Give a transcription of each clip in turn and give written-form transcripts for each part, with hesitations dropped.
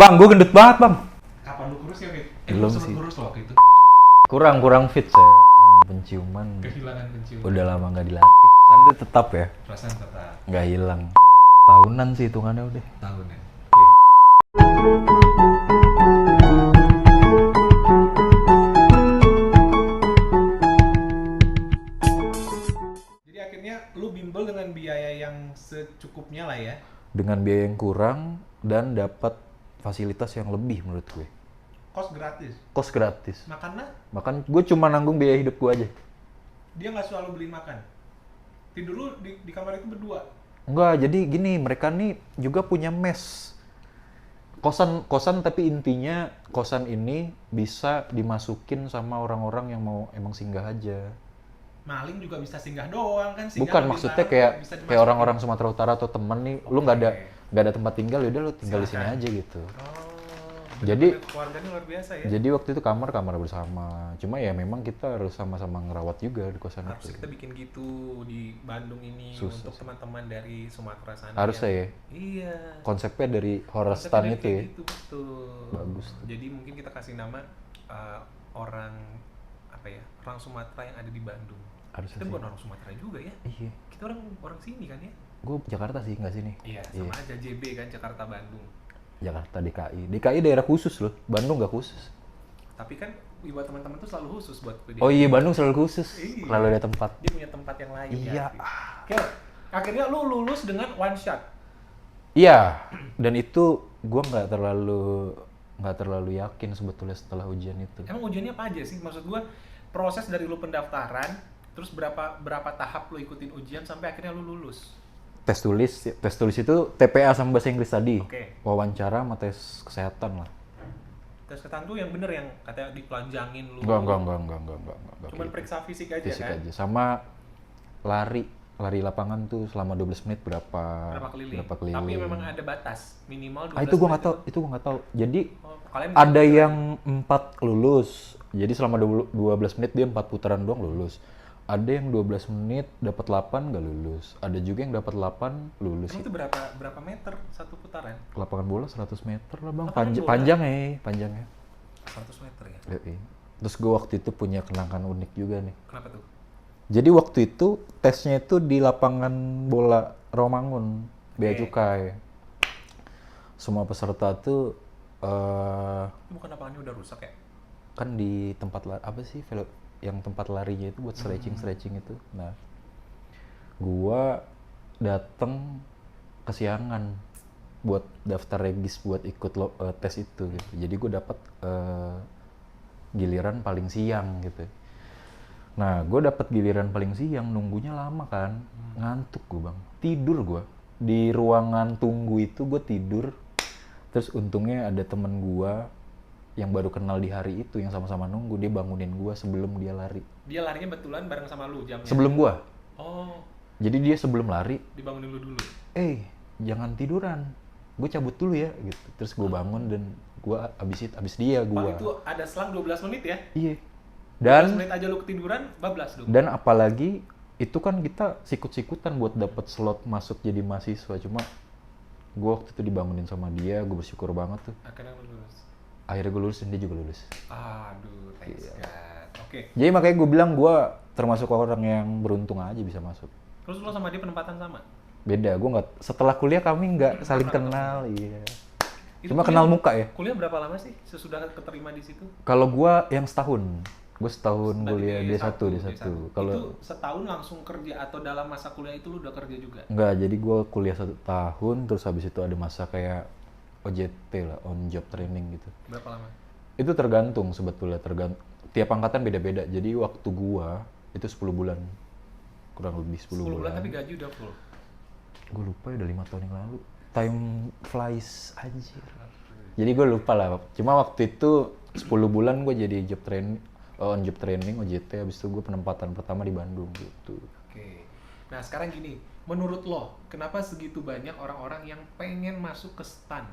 Bang, gue gendut banget bang. Kapan lu kurus ya, Fit? Belum lu sempet sih. kurus loh waktu itu. Kurang fit saya. Penciuman Kehilangan penciuman. udah lama nggak dilatih. Perasaan itu tetap ya, Perasaan tetap nggak hilang. Tahunan sih hitungannya udah. tahun ya. Oke. Jadi akhirnya lu bimbel dengan biaya yang secukupnya lah ya. Dengan biaya yang kurang dan dapat fasilitas yang lebih menurut gue. Kos gratis. Kos gratis. Makannya Makan gue cuma nanggung biaya hidup gue aja. dia nggak selalu beliin makan. Tidur lu di kamar itu berdua. Enggak, jadi gini, mereka nih juga punya mes. Kosan tapi intinya kosan ini bisa dimasukin sama orang-orang yang mau emang singgah aja. Maling juga bisa singgah doang kan, singgah Bukan lebih maksudnya larang, kayak bisa kayak dimasukin. orang-orang Sumatera Utara atau temen nih, lu nggak ada tempat tinggal, yaudah lu tinggal di sini Silakan. aja gitu. Oh, Jadi- bener-bener keluarganya luar biasa ya. Jadi waktu itu kamar bersama. Cuma ya memang kita harus sama-sama ngerawat juga di kosan Harusnya itu. kita bikin gitu di Bandung ini Susah untuk sih. teman-teman dari Sumatera sana. Harusnya yang- ya. Iya. Konsepnya dari horror Konsepnya stand dari itu kayak ya. Gitu, betul. Bagus tuh. Jadi mungkin kita kasih nama orang apa ya? Orang Sumatera yang ada di Bandung. Harusnya Kita sih. bukan orang Sumatera juga ya. Iya. Kita orang sini kan ya. Gue Jakarta sih, nggak sini. Iya, sama aja JB kan, Jakarta Bandung. Jakarta DKI. DKI daerah khusus loh. Bandung nggak khusus. Tapi kan buat teman-teman tuh selalu khusus buat dia. Oh iya, Bandung selalu khusus. Iya. Selalu ada tempat. Dia punya tempat yang lain Iya. ya. Oke. Akhirnya lu lulus dengan one shot. Iya. Dan itu gue nggak terlalu yakin sebetulnya setelah ujian itu. Emang ujiannya apa aja sih? Maksud gua proses dari lu pendaftaran, terus berapa tahap lu ikutin ujian sampai akhirnya lu lulus. Tes tulis itu TPA sama bahasa Inggris tadi. Oke. Wawancara sama tes kesehatan lah. Tes kesehatan tuh yang bener yang katanya ditelanjangin lu. Enggak. Cuman Gitu. periksa fisik aja Fisik kan. aja. Sama lari lapangan tuh selama 12 menit berapa Berapa keliling. keliling. Tapi memang ada batas minimal 12 itu gua nggak menit tahu, itu gua nggak tahu. Jadi Oh, kalian ada yang 4 lulus. Jadi selama 12 menit dia 4 putaran doang lulus. Ada yang 12 menit dapat 8 nggak lulus. Ada juga yang dapat 8 lulus. Emang itu berapa meter satu putaran? Lapangan bola 100 meter lah bang. Lapangan bola? Panjangnya. 100 meter ya. Yoi. Terus gue waktu itu punya kenangan unik juga nih. Kenapa tuh? Jadi waktu itu tesnya itu di lapangan bola Romangun, Bea Oke. Cukai. Semua peserta tuh Itu bukan lapangannya udah rusak ya? kan di tempat apa sih yang tempat larinya itu buat stretching itu. Nah, gua dateng kesiangan buat daftar regis buat ikut tes itu gitu. Jadi gue dapat giliran paling siang gitu. Nah, gue dapat giliran paling siang, nunggunya lama kan, ngantuk gue bang, tidur gue di ruangan tunggu itu, gue tidur. Terus untungnya ada temen gue yang baru kenal di hari itu, yang sama-sama nunggu, dia bangunin gue sebelum dia lari. Dia larinya betulan bareng sama lu jamnya? Sebelum gue, Oh, jadi dia sebelum lari, dibangunin lu dulu? jangan tiduran, gue cabut dulu ya gitu. Terus gue bangun dan gue abis dia gue. Paling itu ada selang 12 menit ya? Iya. 12 Dan menit aja lu ketiduran, bablas lu. Dan apalagi itu kan kita sikut-sikutan buat dapat slot masuk jadi mahasiswa. Cuma gue waktu itu dibangunin sama dia, gue bersyukur banget tuh. Akhirnya lu lulus. Akhirnya gue lulus dan dia juga lulus. Aduh, thanks Iya. God. Oke. Jadi makanya gue bilang gue termasuk orang yang beruntung aja bisa masuk. Terus lu sama dia penempatan sama? Beda, gue nggak, setelah kuliah kami nggak saling kenal, iya. Itu Cuma kuliah- kenal muka ya. Kuliah berapa lama sih sesudah keterima di situ? Kalau gue yang setahun, gue setahun Berarti kuliah D1. D1. Kalau Itu setahun langsung kerja atau dalam masa kuliah itu lu udah kerja juga? enggak, jadi gue kuliah 1 tahun, terus habis itu ada masa kayak OJT lah, on job training gitu. Berapa lama? Itu tergantung sebetulnya, tiap angkatan beda-beda. Jadi waktu gua itu 10 bulan, kurang lebih 10 10 bulan bulan. tapi gaji udah full. Gue lupa ya, udah 5 tahun yang lalu. Time flies anjir. Jadi gue lupa lah. Cuma waktu itu 10 bulan gue jadi on job training OJT. Habis itu gue penempatan pertama di Bandung gitu. Oke. Nah sekarang gini, menurut lo, kenapa segitu banyak orang-orang yang pengen masuk ke STAN?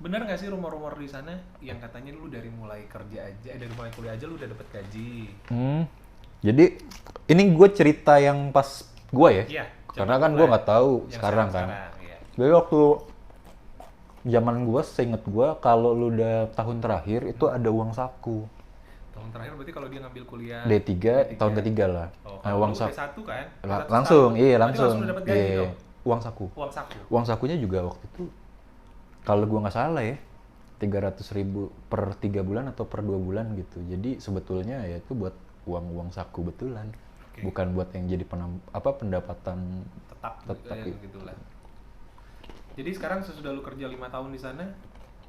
Bener nggak sih rumor-rumor di sana yang katanya lu dari mulai kerja aja, dari mulai kuliah aja lu udah dapet gaji? Jadi ini gue cerita yang pas gue ya. Iya. Karena kan gue nggak tahu Yang sekarang kan. sekarang, iya. Jadi waktu zaman gue, seinget gue, kalau lu udah tahun terakhir itu ada uang saku. Tahun terakhir berarti kalau dia ngambil kuliah D3, tahun ketiga lah. Oh, Nah, kalau uang lu saku D1 kan? D1 langsung, setahun. iya Berarti langsung. lu dapat gaji Iya, dong. uang saku. Uang saku. Uang sakunya juga waktu itu, kalau gue nggak salah ya, 300.000 per 3 bulan atau per 2 bulan gitu. Jadi sebetulnya ya itu buat uang saku betulan. Oke. Bukan buat yang jadi pendapatan Tetap Tetap, iya. gitu lah. Jadi sekarang sesudah lu kerja 5 tahun di sana,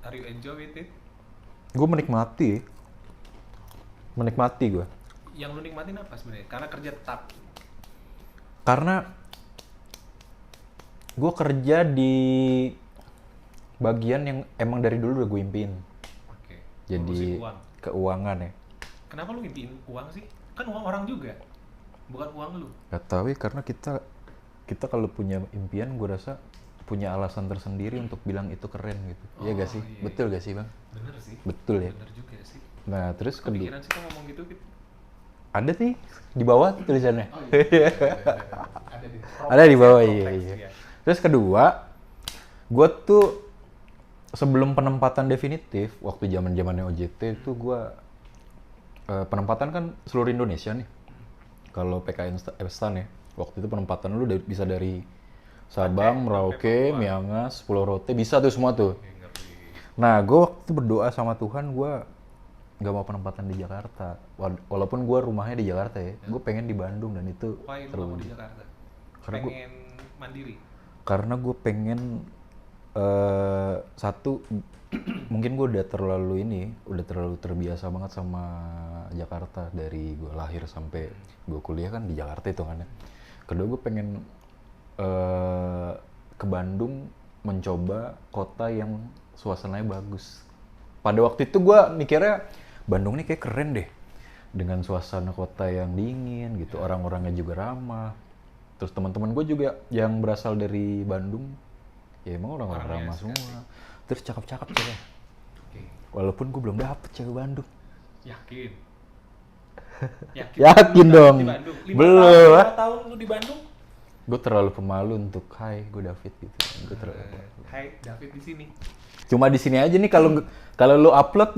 are you enjoy with it? gue menikmati gue. Yang lu nikmatin apa sebenarnya? Karena kerja tetap. Karena gue kerja di bagian yang emang dari dulu udah gue impiin. Oke. Jadi Ngurusin uang. keuangan ya. Kenapa lu ngimpiin uang sih? Kan uang orang juga. Bukan uang lu. Gak tahu ya, karena kita kalau punya impian, gue rasa punya alasan tersendiri untuk bilang itu keren gitu. Iya gak sih? Iya. Betul gak sih bang? Bener sih. Betul ya. Bener juga sih. Nah terus kedua, Kepikiran sih kok ngomong gitu. ada sih di bawah tulisannya. Oh iya. Ada di. Ada di bawah, Troplex, iya. iya. Terus kedua, gue tuh sebelum penempatan definitif, waktu zamannya OJT itu gue penempatan kan seluruh Indonesia nih. Kalau PKN Stan ya, waktu itu penempatan lu bisa dari Sabang, Merauke, Miangas, Pulau Rote, bisa tuh semua tuh. Oke, ngerti. Nah, gue waktu itu berdoa sama Tuhan, gue nggak mau penempatan di Jakarta. Walaupun gue rumahnya di Jakarta ya, gue pengen di Bandung dan itu Why lu mau di Jakarta? Karena Pengen mandiri. karena gue pengen satu, mungkin gue udah terlalu terbiasa banget sama Jakarta dari gue lahir sampai gue kuliah kan di Jakarta itu kan ya. Kedua, gue pengen ke Bandung mencoba kota yang suasananya bagus. Pada waktu itu gue mikirnya Bandung ini kayak keren deh, dengan suasana kota yang dingin gitu, orang-orangnya juga ramah. Terus teman-teman gue juga yang berasal dari Bandung, ya emang orang-orang Orangnya ramah asik semua. Terus cakep-cakep cewek. Oke. Walaupun gue belum dapet cewek Bandung. Yakin? Yakin Lu dong. di Bandung? Belum. 5 tahun lu di Bandung? Gue terlalu pemalu untuk hai, gue David gitu. Gue terlalu Hai, David di sini. Cuma di sini aja nih, kalau lu upload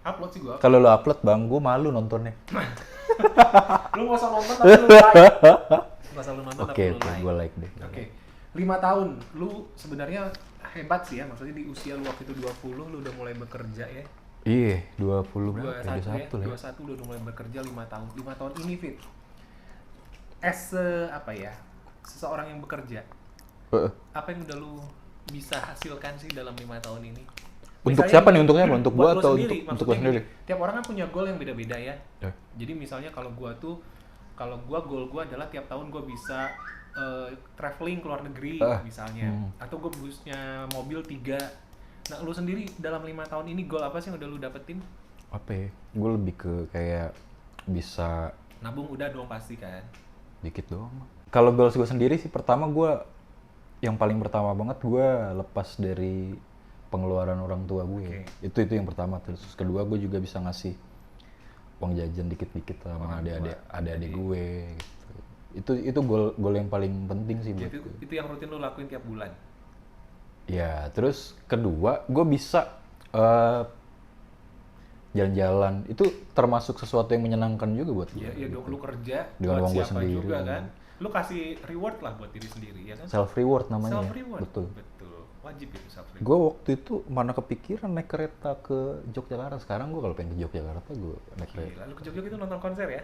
Upload sih gua. kalau lu upload bang, gue malu nontonnya. Lu nggak usah nonton tapi lu like. Nggak usah lu nonton Oke, tapi lu like. gue like deh. Oke. 5 tahun. Lu sebenarnya hebat sih ya. Maksudnya di usia lu waktu itu 20, lu udah mulai bekerja ya. Iya, 20 berapa? 21 ya. 21 lah. 21 udah mulai bekerja 5 tahun. 5 tahun ini Fit. Apa ya? Seseorang yang bekerja. Apa yang udah lu bisa hasilkan sih dalam 5 tahun ini? Untuk Misalnya siapa nih? Untungnya apa? Untuk buat gua lu atau sendiri, untuk maksudnya gua sendiri? gini, tiap orang kan punya goal yang beda-beda ya. Ya. Jadi misalnya kalau gua goal gua adalah tiap tahun gua bisa traveling ke luar negeri misalnya, atau gua punya mobil 3. Nah, lu sendiri dalam 5 tahun ini goal apa sih yang udah lu dapetin? Apa ya? Gue lebih ke kayak bisa Nabung udah dong pasti kan. dikit doang. Kalau goals gue sendiri sih, pertama yang paling pertama banget gue lepas dari pengeluaran orang tua gue. Itu yang pertama. Terus kedua, gue juga bisa ngasih uang jajan dikit-dikit sama adik-adik gue gitu. Itu goal yang paling penting sih buat gue. Itu yang rutin lu lakuin tiap bulan. Ya, terus kedua, gue bisa jalan-jalan. Itu termasuk sesuatu yang menyenangkan juga buat gue. Iya dong, lu kerja Dengan buat uang gua siapa sendiri. juga kan. Lu kasih reward lah buat diri sendiri ya kan. Self reward namanya. Self reward. Betul. Wajib itu self reward. Gue waktu itu mana kepikiran naik kereta ke Yogyakarta. Sekarang gue kalau pengen ke Yogyakarta, gue naik kereta. Gila, lu ke Jogja itu nonton konser ya?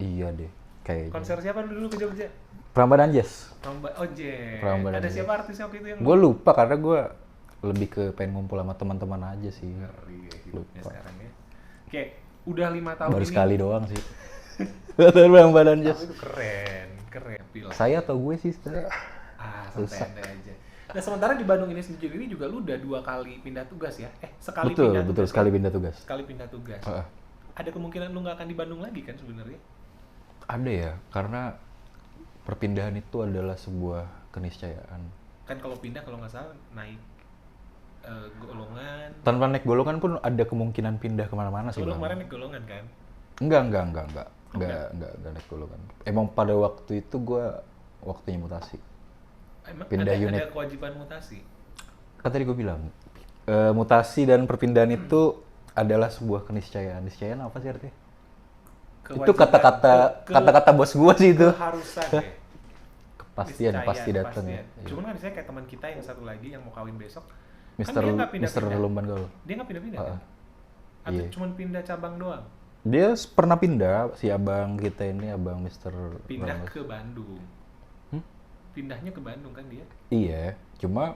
Iya deh, kayaknya. Konser siapa lu dulu ke Jogja? Prambanan Jazz. Ada siapa artisnya waktu itu yang Gue lupa karena gue lebih ke pengen ngumpul sama teman-teman aja sih. ngeri ya hidupnya sekarang ya. Oke, udah 5 tahun Baru ini. sekali doang sih. Prambanan Tapi Jazz. itu keren. Pil. Saya atau gue sih sebenarnya. Santai aja. Nah, sementara di Bandung ini sendiri juga lu udah 2 kali pindah tugas ya? Sekali Betul, pindah betul. tugas. Sekali pindah tugas. Sekali pindah tugas. Ada kemungkinan lu nggak akan di Bandung lagi kan sebenarnya? Ada ya, karena perpindahan itu adalah sebuah keniscayaan. Kan kalau pindah kalau nggak salah naik golongan. Tanpa naik golongan pun ada kemungkinan pindah kemana-mana sih. Lu Bang. kemarin naik golongan kan? Enggak naik golongan. Emang pada waktu itu gue waktunya mutasi. Emang Pindah unit. ada kewajiban mutasi? kan tadi gue bilang mutasi dan perpindahan itu adalah sebuah keniscayaan. Niscayaan apa sih artinya? Itu kata-kata bos gue sih itu. Keharusan ya. Kepastian pasti datang ya. Cuman kan misalnya kayak teman kita yang satu lagi yang mau kawin besok, Mister kan dia nggak pindah-pindah. Lumban Gaul. Dia nggak pindah-pindah kan? Atau Iya. cuman pindah cabang doang? Dia pernah pindah, si abang kita ini, abang Mister Pindah Ramos. ke Bandung. Pindahnya ke Bandung kan dia? Iya, cuma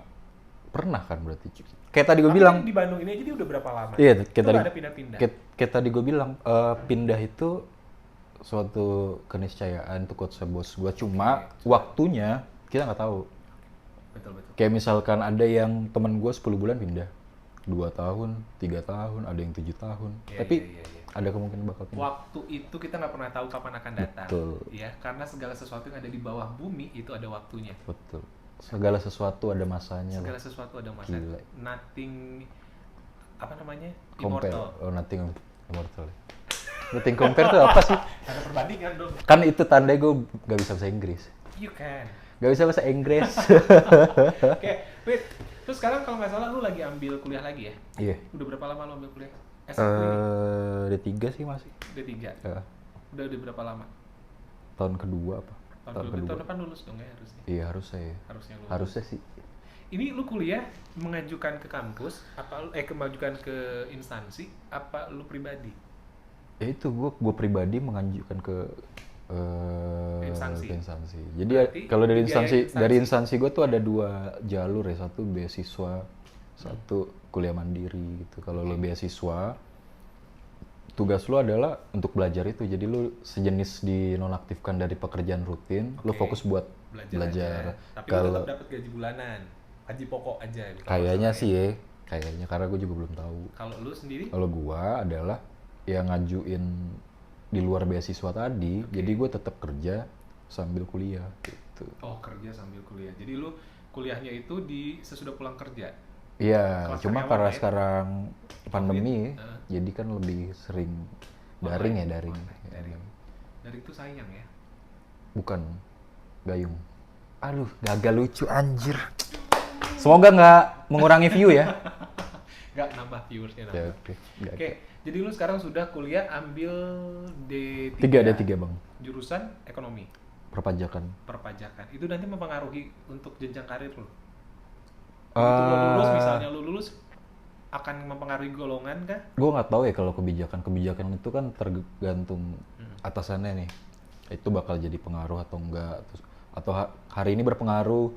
pernah kan berarti. Kayak tadi gue Tapi bilang, kan di Bandung ini aja dia udah berapa lama? iya, Itu nggak ada pindah-pindah. kayak tadi gue bilang, pindah itu suatu keniscayaan itu quotes bos gue. Cuma waktunya kita nggak tahu. Betul-betul. Kayak misalkan ada yang teman gue 10 bulan pindah, 2 tahun, 3 tahun, ada yang 7 tahun. Iya, Tapi iya. ada kemungkinan bakal pindah. Waktu itu kita nggak pernah tahu kapan akan datang. Betul. Ya, karena segala sesuatu yang ada di bawah bumi itu ada waktunya. Betul. Segala sesuatu ada masanya. Segala sesuatu ada masa. Gila. Nothing apa namanya? Compare. Immortal. Oh, nothing immortal. Nothing compare tuh apa sih? Ada perbandingan dong. Kan itu tanda gue gak bisa bahasa Inggris. You can. Gak bisa bahasa Inggris. Oke, wait. Terus sekarang kalau nggak salah lu lagi ambil kuliah lagi ya? Iya. Udah berapa lama lu ambil kuliah? S1 ini? D3 sih masih. D3. Ya, Udah berapa lama? tahun kedua apa? Tahun depan lulus dong ya harusnya. Iya harus saya. Harusnya lulus. Harusnya sih. Ini lu kuliah mengajukan ke kampus apa mengajukan ke instansi apa lu pribadi? Ya itu gue pribadi mengajukan ke Instansi. ke instansi. Jadi Berarti kalau dari biaya instansi gue tuh ada 2 jalur ya, satu beasiswa, satu kuliah mandiri gitu. Kalau lo beasiswa, tugas lo adalah untuk belajar itu. Jadi lo sejenis dinonaktifkan dari pekerjaan rutin, lo Oke. fokus buat belajar. aja. Tapi Kalau lu tetap dapat gaji bulanan, gaji pokok aja. Gitu, kayaknya maksudnya. sih ya, kayaknya karena gue juga belum tahu. Kalau lu sendiri? Kalau gua adalah yang ngajuin di luar beasiswa tadi, jadi gue tetap kerja sambil kuliah gitu. Oh, kerja sambil kuliah. Jadi lu kuliahnya itu di sesudah pulang kerja. Iya, Kelas cuma karyawan karena ya? sekarang pandemi, Heeh. jadi kan lebih sering daring ya, daring. Online, daring. Daring itu sayang ya. Bukan gayung. Aduh, gagal lucu anjir. Semoga nggak mengurangi view ya. Nggak nambah viewersnya nambah. Ya, oke. Nggak. Oke, jadi lu sekarang sudah kuliah ambil D3. 3 ada 3 bang. Jurusan ekonomi, Perpajakan. perpajakan. Itu nanti mempengaruhi untuk jenjang karir lu. Eh, Untuk lu lulus, misalnya lu lulus akan mempengaruhi golongan kah? Gue nggak tahu ya kalau kebijakan itu kan tergantung atasannya nih, itu bakal jadi pengaruh atau enggak, atau hari ini berpengaruh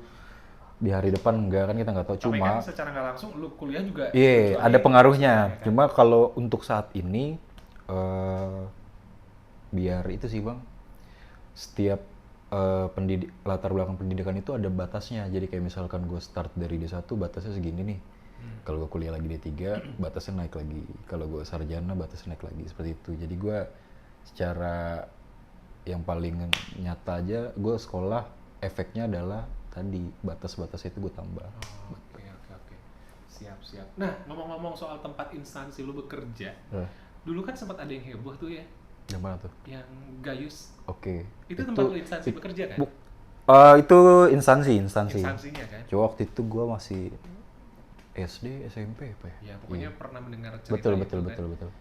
di hari depan enggak, kan kita nggak tahu. Tapi Cuma kan secara nggak langsung lu kuliah juga iya tujuannya ada itu pengaruhnya. ya kan? Cuma kalau untuk saat ini biar itu sih bang, setiap latar belakang pendidikan itu ada batasnya. Jadi kayak misalkan gue start dari D1 batasnya segini nih. Kalau gue kuliah lagi D3 batasnya naik lagi. Kalau gue sarjana batasnya naik lagi, seperti itu. Jadi gue secara yang paling nyata aja, gue sekolah efeknya adalah tadi batas-batas itu gue tambah. Oh, oke. Siap. Nah, ngomong-ngomong soal tempat instansi lu bekerja, dulu kan sempat ada yang heboh tuh ya, Yang mana tuh? yang Gayus. Oke. Itu tempat lu instansi bekerja kan? Itu instansi. Instansinya kan? Cuma waktu itu gue masih SD, SMP apa ya? Ya, pokoknya pernah mendengar cerita Betul. itu kan?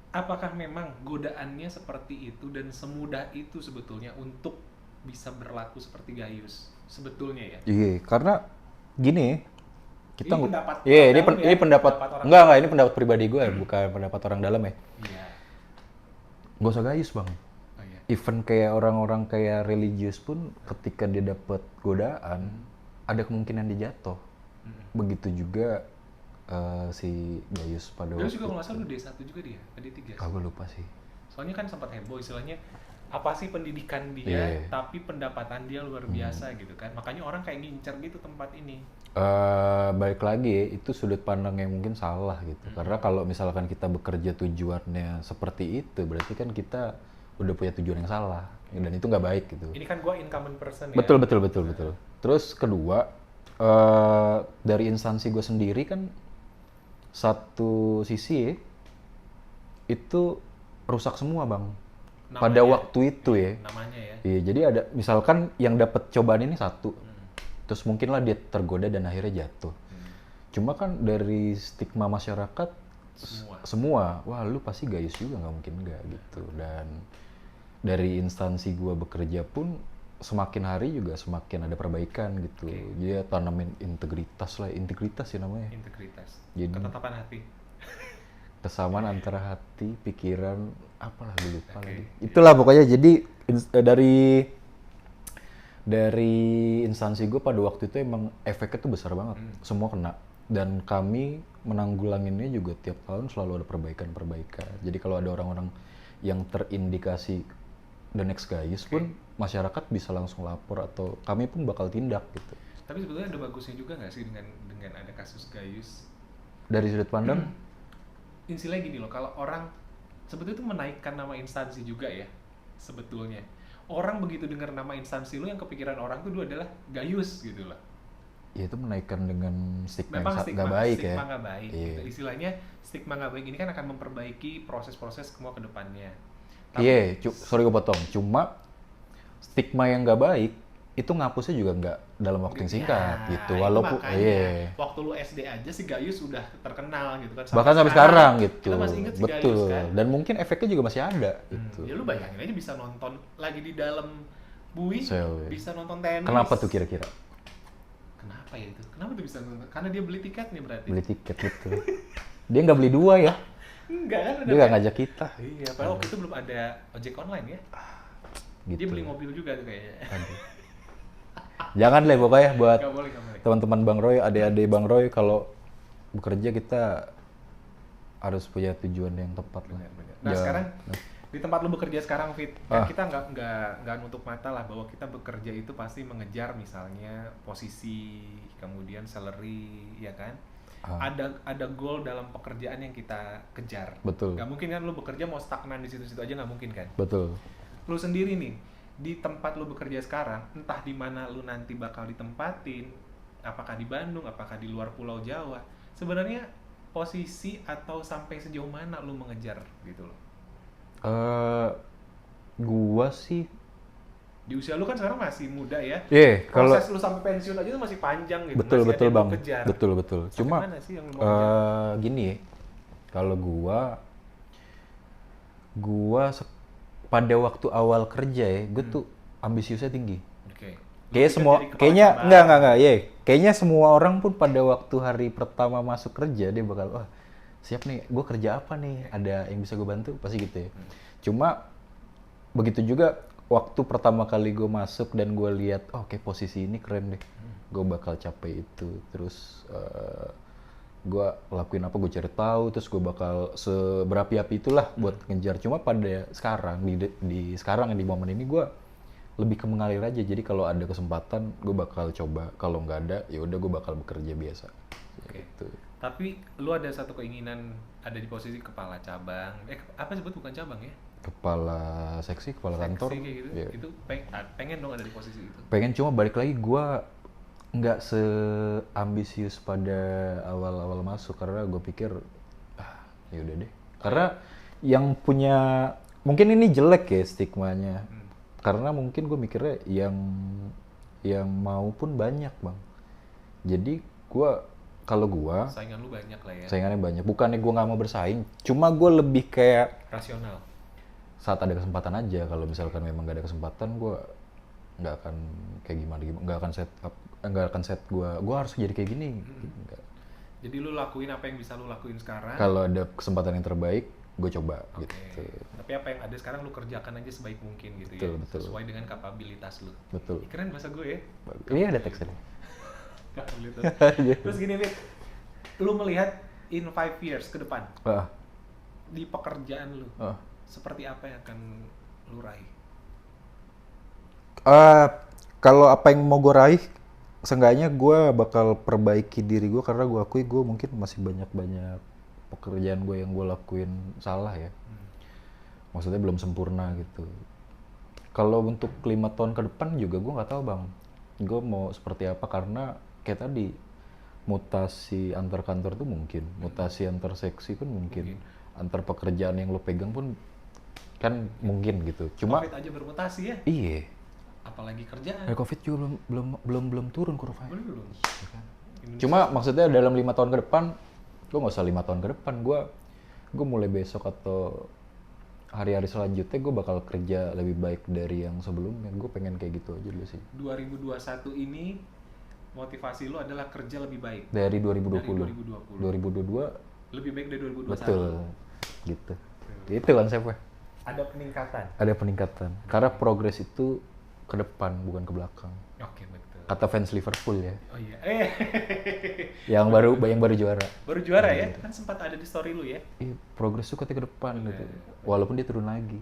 Apakah memang godaannya seperti itu dan semudah itu sebetulnya untuk bisa berlaku seperti Gayus sebetulnya ya? Iya, karena gini, kita Ini pendapat iya, orang ini dalam ya? ini pendapat Pendapat orang enggak, ini pendapat pribadi gue, bukan pendapat orang dalam ya. Iya. Gak usah gayus bang. Oh iya. Even kayak orang-orang kayak religius pun ketika dia dapat godaan, ada kemungkinan dia jatuh. Begitu juga si Gayus pada Gayus juga kalau nggak salah lu D1 juga dia, D3 sih. gue lupa sih. Soalnya kan sempat heboh istilahnya apa sih pendidikan dia, Iya. tapi pendapatan dia luar biasa gitu kan. Makanya orang kayak ngincer gitu tempat ini. Balik lagi ya, itu sudut pandang yang mungkin salah gitu. Karena kalau misalkan kita bekerja tujuannya seperti itu, berarti kan kita udah punya tujuan yang salah dan itu nggak baik gitu. Ini kan gua incumbent person ya. Betul. Terus kedua, dari instansi gue sendiri kan satu sisi itu rusak semua bang. Pada waktu itu ya. Namanya ya. Iya, jadi ada misalkan yang dapat cobaan ini satu, terus mungkin lah dia tergoda dan akhirnya jatuh. Cuma kan dari stigma masyarakat semua, wah lu pasti gayus juga, nggak mungkin nggak gitu. Dan dari instansi gua bekerja pun semakin hari juga semakin ada perbaikan gitu. Dia tanamin integritas sih namanya. Integritas. Jadi Ketetapan hati. kesamaan antara hati, pikiran, apalah gue lupa lagi. Itulah pokoknya. Jadi dari instansi gue pada waktu itu emang efeknya tuh besar banget. Semua kena. Dan kami menanggulanginnya juga tiap tahun selalu ada perbaikan-perbaikan. Jadi kalau ada orang-orang yang terindikasi the next gayus pun masyarakat bisa langsung lapor atau kami pun bakal tindak gitu. Tapi sebetulnya ada bagusnya juga nggak sih dengan ada kasus gayus? Dari sudut pandang, Intinya gini loh, kalau orang sebetulnya itu menaikkan nama instansi juga ya sebetulnya. Orang begitu dengar nama instansi lu yang kepikiran orang tuh dulu adalah gayus gitu loh. ya itu menaikkan dengan stigma Memang yang nggak baik ya. Stigma nggak baik. Gitu. Istilahnya stigma nggak baik ini kan akan memperbaiki proses-proses semua ke depannya. Iya, sorry gue potong. Cuma stigma yang nggak baik itu ngapusnya juga nggak dalam waktu yang singkat gitu. Walaupun waktu lu SD aja si gayus udah terkenal gitu kan. Bahkan sampai sekarang gitu. Kita masih inget si betul. Gayus kan. Dan mungkin efeknya juga masih ada gitu. Ya lu bayangin aja bisa nonton lagi di dalam bui, bisa nonton tenis. Kenapa tuh kira-kira? Kenapa ya itu? Kenapa tuh bisa nonton? Karena dia beli tiket nih berarti. Beli tiket gitu. Dia nggak beli dua ya. Enggak kan? Dia nggak ngajak kita. Iya, padahal waktu itu belum ada ojek online ya. Gitu. Dia beli mobil juga tuh kayaknya. Jangan deh pokoknya buat Nggak boleh. teman-teman Bang Roy, adik-adik Bang Roy, kalau bekerja kita harus punya tujuan yang tepat lah. Nah sekarang di tempat lu bekerja sekarang, Fit, kan kita nggak nutup mata lah bahwa kita bekerja itu pasti mengejar misalnya posisi, kemudian salary, ya kan? Ada goal dalam pekerjaan yang kita kejar. Betul. Nggak mungkin kan lu bekerja mau stagnan di situ-situ aja, nggak mungkin kan? Betul. Lu sendiri nih di tempat lu bekerja sekarang, entah di mana lu nanti bakal ditempatin, apakah di Bandung, apakah di luar Pulau Jawa, sebenarnya posisi atau sampai sejauh mana lu mengejar gitu loh? Gua sih Di usia lu kan sekarang masih muda ya. kalau proses lu sampai pensiun aja tuh masih panjang gitu. betul masih betul ada yang Bang. lu kejar. Betul. Sampai Cuma mana sih yang lu mau kejar? gini ya. Kalau gua pada waktu awal kerja ya, gue tuh ambisiusnya tinggi. Oke. Kayaknya semua orang pun pada waktu hari pertama masuk kerja dia bakal, wah siap nih, gue kerja apa nih, ada yang bisa gue bantu, pasti gitu ya. Cuma begitu juga waktu pertama kali gue masuk dan gue lihat, oke, posisi ini keren deh, gue bakal capai itu. Terus gue lakuin apa, gue cari tahu, terus gue bakal seberapi-api itulah buat ngejar. Cuma pada sekarang di sekarang di momen ini gue lebih ke mengalir aja. Jadi kalau ada kesempatan gue bakal coba, kalau nggak ada ya udah gue bakal bekerja biasa. Gitu. Tapi lu ada satu keinginan ada di posisi kepala cabang, apa sebut bukan cabang ya? Kepala seksi, kepala kantor. Kayak gitu. Yeah. Itu pengen dong ada di posisi itu. Pengen, cuma balik lagi gue nggak seambisius pada awal-awal masuk karena gue pikir ya udah deh. Karena yang punya, mungkin ini jelek ya stigmanya. Karena mungkin gue mikirnya yang mau pun banyak, Bang. Jadi kalau gue saingan lu banyak lah ya. Saingannya banyak. Bukannya gue nggak mau bersaing, cuma gue lebih kayak rasional. Saat ada kesempatan aja. Kalau misalkan memang gak ada kesempatan, gue nggak akan kayak gimana, nggak akan set gue harus jadi kayak gini. Enggak. Jadi lu lakuin apa yang bisa lu lakuin sekarang. Kalau ada kesempatan yang terbaik, gue coba. Okay. Gitu. Tapi apa yang ada sekarang lu kerjakan aja sebaik mungkin gitu. Betul. Sesuai dengan kapabilitas lu. Betul. Keren bahasa gue ya. Ini ada teksnya. Kapabilitas. Terus gini Fit, lu melihat in 5 years ke depan di pekerjaan lu, seperti apa yang akan lu raih? Kalau apa yang mau gue raih, seenggaknya gue bakal perbaiki diri gue, karena gue akui gue mungkin masih banyak pekerjaan gue yang gue lakuin salah ya. Maksudnya belum sempurna gitu. Kalau untuk 5 tahun ke depan juga gue nggak tahu, Bang. Gue mau seperti apa, karena kayak tadi mutasi antar kantor tuh mungkin, mutasi antar seksi pun mungkin. Antar pekerjaan yang lo pegang pun kan mungkin gitu. Cuma COVID aja bermutasi ya. Iya. Apalagi kerjaan. COVID juga belum turun kurvanya. Belum. Cuma maksudnya dalam 5 tahun ke depan, gue nggak usah 5 tahun ke depan, gue mulai besok atau hari-hari selanjutnya gue bakal kerja lebih baik dari yang sebelumnya. Gue pengen kayak gitu aja dulu sih. 2021 ini motivasi lo adalah kerja lebih baik Dari 2020. dari 2022 lebih baik dari 2021. betul gitu. Itu konsepnya. Ada peningkatan. Ada peningkatan. Karena progres itu ke depan bukan ke belakang. Oke, betul. Kata fans Liverpool ya. Oh iya. Yang baru juara. Baru juara ya? Kan sempat ada di story lu ya. Progres tuh ke depan gitu. Walaupun dia turun lagi.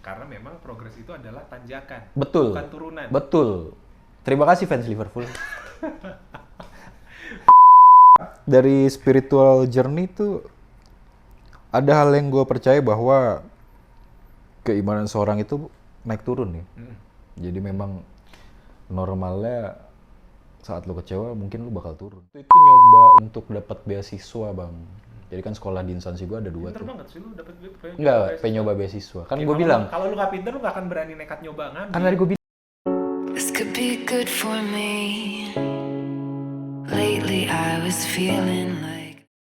Karena memang progres itu adalah tanjakan, Betul. bukan turunan. Betul. Terima kasih fans Liverpool. Dari spiritual journey tuh ada hal yang gue percaya bahwa keimanan seorang itu naik turun ya. Jadi memang normalnya saat lo kecewa mungkin lo bakal turun. Itu nyoba untuk dapat beasiswa bang. Jadi kan sekolah di instansi gue ada 2 Pinter tuh. banget sih lu dapet Enggak, pengen nyoba beasiswa. Kan gue bilang. Kalau lu gak pinter lu gak akan berani nekat nyoba ngambil. Kan tadi gue bilang. This could be good for me. Lately I was feeling like